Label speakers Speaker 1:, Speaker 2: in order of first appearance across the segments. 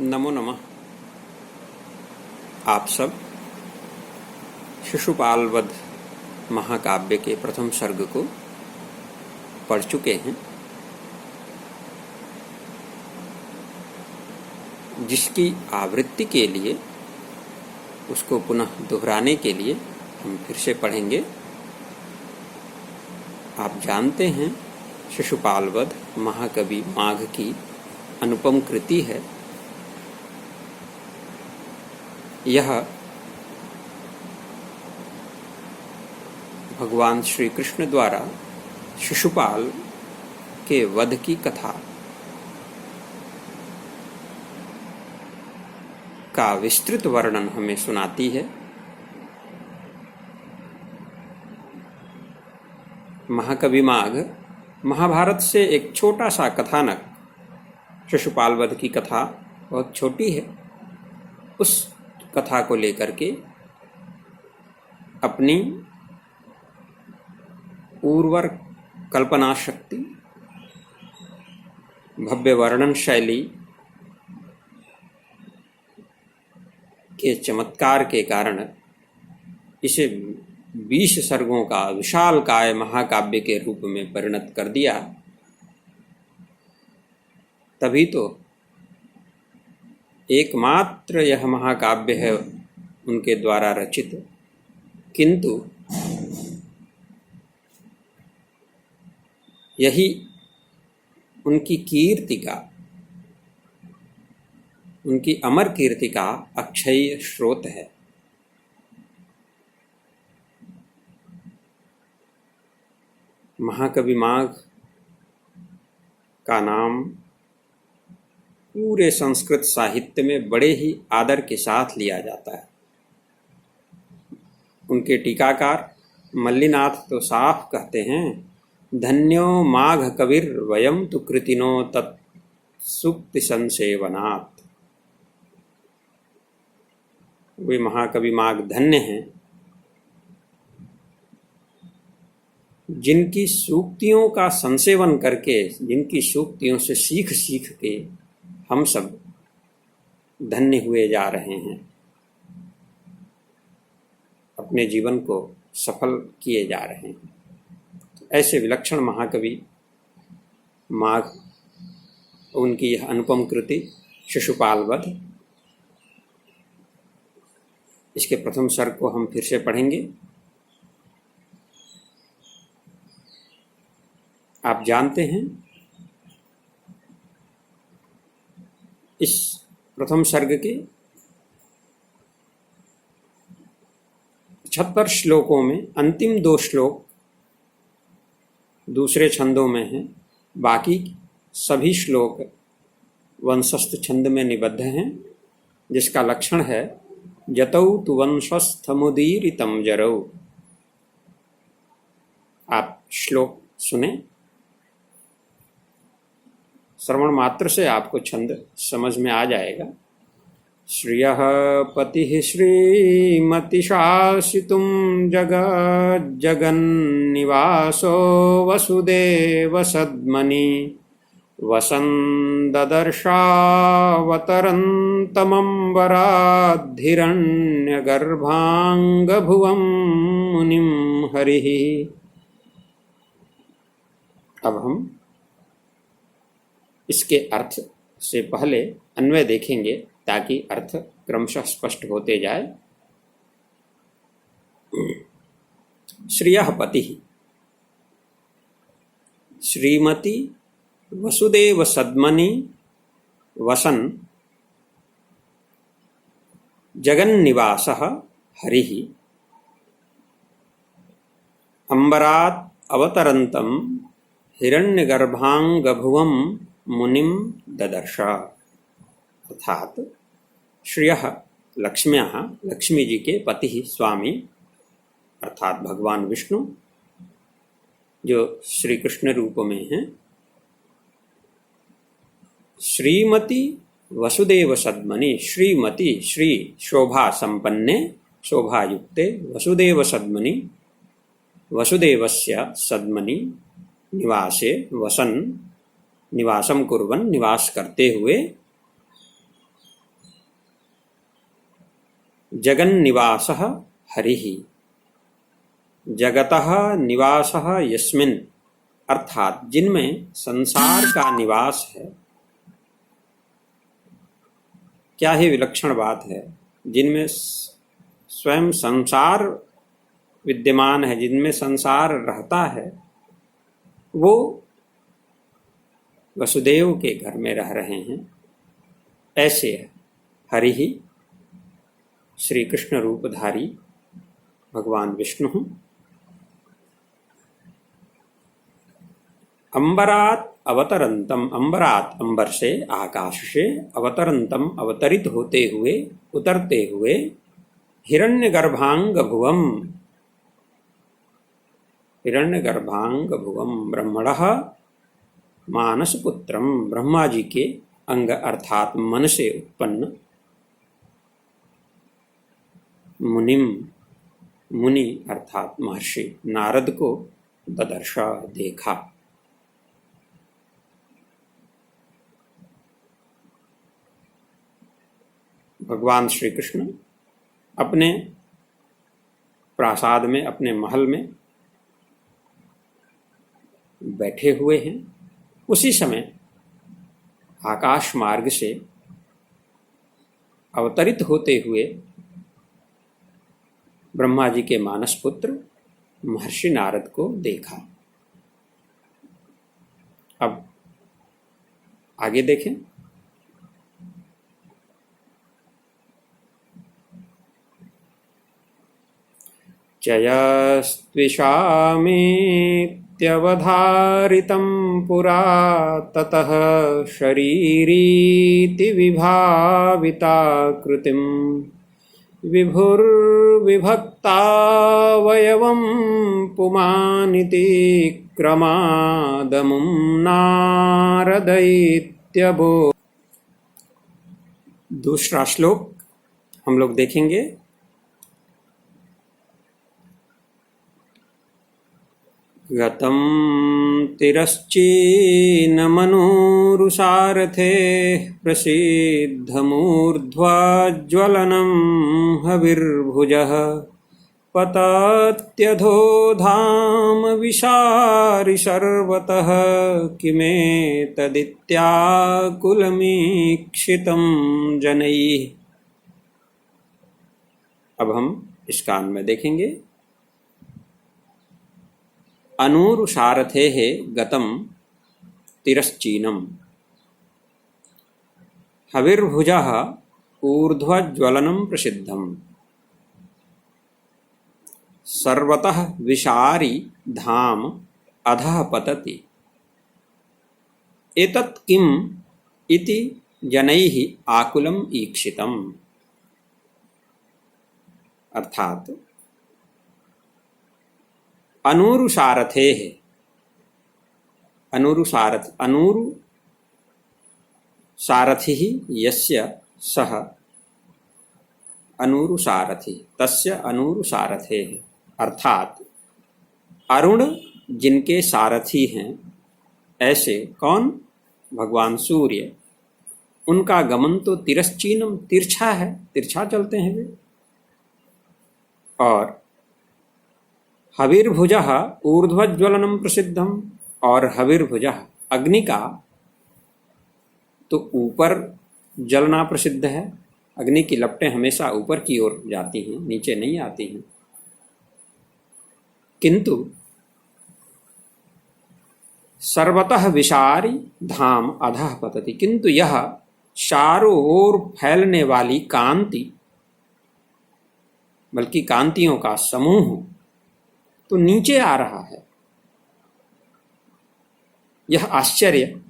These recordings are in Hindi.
Speaker 1: नमो नमः। आप सब शिशुपाल वध महाकाव्य के प्रथम सर्ग को पढ़ चुके हैं, जिसकी आवृत्ति के लिए उसको पुनः दोहराने के लिए हम फिर से पढ़ेंगे। आप जानते हैं, शिशुपाल वध महाकवि माघ की अनुपम कृति है। यह भगवान श्री कृष्ण द्वारा शिशुपाल के वध की कथा का विस्तृत वर्णन हमें सुनाती है। महाकवि माघ महाभारत से एक छोटा सा कथानक, शिशुपाल वध की कथा बहुत छोटी है, उस कथा को लेकर के अपनी उर्वर कल्पना शक्ति, भव्य वर्णन शैली के चमत्कार के कारण इसे 20 सर्गों का विशालकाय महाकाव्य के रूप में परिणत कर दिया। तभी तो एकमात्र यह महाकाव्य है उनके द्वारा रचित, किंतु यही उनकी कीर्ति का, उनकी अमर कीर्ति का अक्षय स्रोत है। महाकवि माघ का नाम पूरे संस्कृत साहित्य में बड़े ही आदर के साथ लिया जाता है। उनके टीकाकार मल्लिनाथ तो साफ कहते हैं, धन्यो माघ कविर वयम तु कृतिनो तत्सुक्ति संसेवनात्। वे महाकवि माघ धन्य हैं जिनकी सूक्तियों का संसेवन करके, जिनकी सूक्तियों से सीख सीख के हम सब धन्य हुए जा रहे हैं, अपने जीवन को सफल किए जा रहे हैं। ऐसे विलक्षण महाकवि माघ, उनकी यह अनुपम कृति शिशुपाल वध, इसके प्रथम सर्ग को हम फिर से पढ़ेंगे। आप जानते हैं, इस प्रथम सर्ग के 76 श्लोकों में अंतिम 2 श्लोक दूसरे छंदों में हैं, बाकी सभी श्लोक वंशस्थ छंद में निबद्ध हैं, जिसका लक्षण है जतौ तु वंशस्थमुदीरितं जरौ। आप श्लोक सुने, श्रवण मात्र से आपको छंद समझ में आ जाएगा। श्रियः पतिः श्रीमति शासितुं जगन्निवासो वसुदेव सद्मनि वसन् ददर्शावतरन्तमम्बराद्धिरण्यगर्भाङ्गभुवं मुनिं हरिः। अब हम इसके अर्थ से पहले अन्वय देखेंगे, ताकि अर्थ क्रमशः स्पष्ट होते जाए। श्रियः पतिः, श्रीमती वसुदेव सद्मनि वसन् जगन्निवासः हरिः अम्बरात् अवतरन्तं हिरण्यगर्भाङ्गभुवं मुनिम ददर्श। अर्थात श्रियः लक्ष्म्यः, लक्ष्मी जी के पति ही स्वामी अर्थात भगवान विष्णु, जो श्री कृष्ण रूप में हैं, श्रीमती वसुदेव सद्मनि, श्रीमती श्री शोभा संपन्ने, शोभा युक्ते, वसुदेव सद्मनि, वसुदेवस्य सद्मनि निवासे वसन, निवासम कुर्वन्, निवास करते हुए, जगन्निवासः हरिः, जगतः निवासः यस्मिन्, अर्थात जिनमें संसार का निवास है। क्या ही विलक्षण बात है, जिनमें स्वयं संसार विद्यमान है, जिनमें संसार रहता है, वो वसुदेव के घर में रह रहे हैं। ऐसे हरि ही श्री कृष्ण रूपधारी भगवान विष्णु। अंबरात अवतरंतम, अंबरात अंबर से, आकाश से, अवतरंतम अवतरित होते हुए, उतरते हुए, हिरण्यगर्भांग भुवम, हिरण्यगर्भांग भुवम ब्रह्मणः मानसपुत्रम, ब्रह्मा जी के अंग अर्थात मन से उत्पन्न मुनिम, मुनि अर्थात महर्षि नारद को ददर्श देखा। भगवान श्री कृष्ण अपने प्रासाद में, अपने महल में बैठे हुए हैं। उसी समय आकाश मार्ग से अवतरित होते हुए ब्रह्मा जी के मानस पुत्र महर्षि नारद को देखा। अब आगे देखें। जयस्त्विषामेत्यवधारितं पुरा ततः शरीरीति विभाविताकृतिं विभुर्विभक्तावयवं पुमानिति क्रमादमुं नारदैत्यबो। दूसरा श्लोक हम लोग देखेंगे। गतं तिरश्चीनमनोरुसारथेः प्रसिद्धमूर्ध्वज्वलनं हविर्भुजः पतत्यधो धाम विशारि सर्वतः किमेतदित्याकुलमीक्षितं जनैः। अब हम इस कान में देखेंगे। अनूरुसारथेः गतं तिरश्चीनम, हविर्भुजः ऊर्ध्वज्वलनं प्रसिद्धं सर्वतः विशारि धाम अधः पतति एतत् किम इति जनैः आकुलम् ईक्षितम्। अर्थात अनूरुसारथेः, अनूरुसारथ, अनूरु सारथिः यस्य सः अनूरुसारथि, तस्य अनूरुसारथेः, अर्थात अरुण जिनके सारथी हैं, ऐसे कौन? भगवान सूर्य। उनका गमन तो तिरश्चीनम, तिरछा है, तिरछा चलते हैं वे। और हविर्भुजः ऊर्ध्वज्वलनम प्रसिद्धम, और हविर्भुजः अग्नि का तो ऊपर जलना प्रसिद्ध है। अग्नि की लपटें हमेशा ऊपर की ओर जाती हैं, नीचे नहीं आती हैं। किंतु सर्वतः विशारी धाम अधः पतति, किंतु यह चारों ओर फैलने वाली कांति, बल्कि कांतियों का समूह तो नीचे आ रहा है। यह आश्चर्य,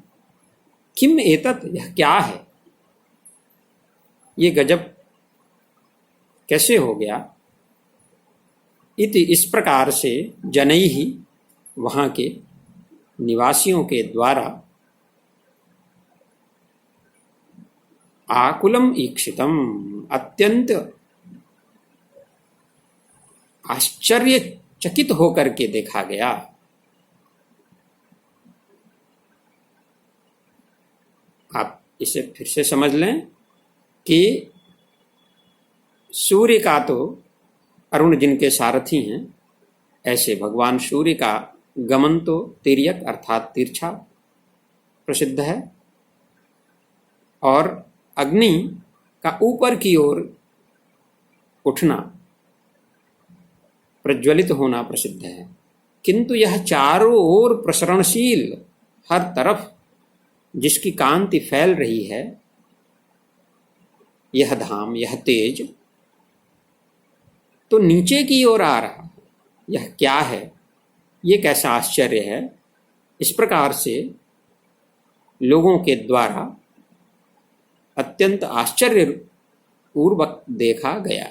Speaker 1: किम एतत्, यह क्या है, ये गजब कैसे हो गया। इति, इस प्रकार से जनैहि, वहां के निवासियों के द्वारा आकुलम ईक्षितम, अत्यंत आश्चर्यचकित होकर के देखा गया। आप इसे फिर से समझ लें कि सूर्य का तो अरुण जिनके सारथी हैं, ऐसे भगवान सूर्य का गमन तो तिर्यक अर्थात तिरछा प्रसिद्ध है, और अग्नि का ऊपर की ओर उठना, प्रज्वलित होना प्रसिद्ध है। किंतु यह चारों ओर प्रसरणशील, हर तरफ जिसकी कांति फैल रही है, यह धाम, यह तेज तो नीचे की ओर आ रहा, यह क्या है, ये कैसा आश्चर्य है। इस प्रकार से लोगों के द्वारा अत्यंत आश्चर्य पूर्वक देखा गया।